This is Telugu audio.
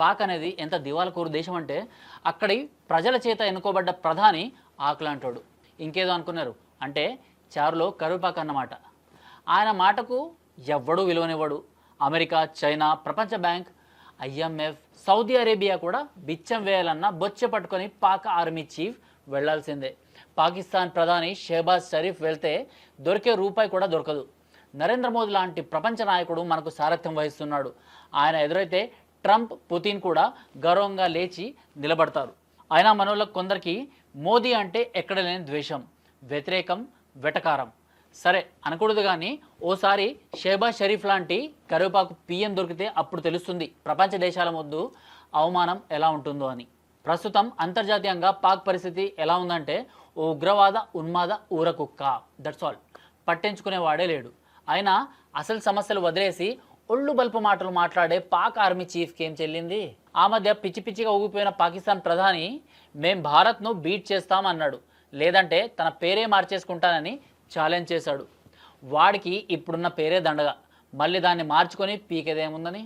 పాక్ అనేది ఎంత దివాలకోరు దేశం అంటే అక్కడి ప్రజల చేత ఎన్నుకోబడ్డ ప్రధాని ఆకులాంటోడు. ఇంకేదో అనుకున్నారు అంటే చారులో కరివేపాకు అన్నమాట. ఆయన మాటకు ఎవ్వడూ విలువనివ్వడు. అమెరికా, చైనా, ప్రపంచ బ్యాంక్, ఐఎంఎఫ్, సౌదీ అరేబియా కూడా బిచ్చం వేయాలన్నా బొచ్చె పట్టుకొని పాక్ ఆర్మీ చీఫ్ వెళ్లాల్సిందే. పాకిస్తాన్ ప్రధాని షెహబాజ్ షరీఫ్ వెళ్తే దొరికే రూపాయి కూడా దొరకదు. నరేంద్ర మోదీ లాంటి ప్రపంచ నాయకుడు మనకు సారథ్యం వహిస్తున్నాడు. ఆయన ఎదురైతే ట్రంప్, పుతిన్ కూడా గౌరవంగా లేచి నిలబడతారు. అయినా మనోళ్ళకు కొందరికి మోదీ అంటే ఎక్కడ లేని ద్వేషం, వ్యతిరేకం, వెటకారం. సరే అనకూడదు కానీ ఓసారి షెహబాజ్ షరీఫ్ లాంటి కరివేపాకు పిఎం దొరికితే అప్పుడు తెలుస్తుంది ప్రపంచ దేశాల ముందు అవమానం ఎలా ఉంటుందో అని. ప్రస్తుతం అంతర్జాతీయంగా పాక్ పరిస్థితి ఎలా ఉందంటే ఓ ఉగ్రవాద ఉన్మాద ఊరకుక్క, దట్స్ ఆల్. పట్టించుకునేవాడే లేడు. అయినా అసలు సమస్యలు వదిలేసి ఒళ్ళు బల్పు మాటలు మాట్లాడే పాక్ ఆర్మీ చీఫ్కి ఏం చెల్లింది? ఆ మధ్య పిచ్చి పిచ్చిగా ఊగిపోయిన పాకిస్తాన్ ప్రధాని మేం భారత్ను బీట్ చేస్తామన్నాడు. లేదంటే తన పేరే మార్చేసుకుంటానని ఛాలెంజ్ చేశాడు. వాడికి ఇప్పుడున్న పేరే దండగా, మళ్ళీ దాన్ని మార్చుకొని పీకేదేముందని.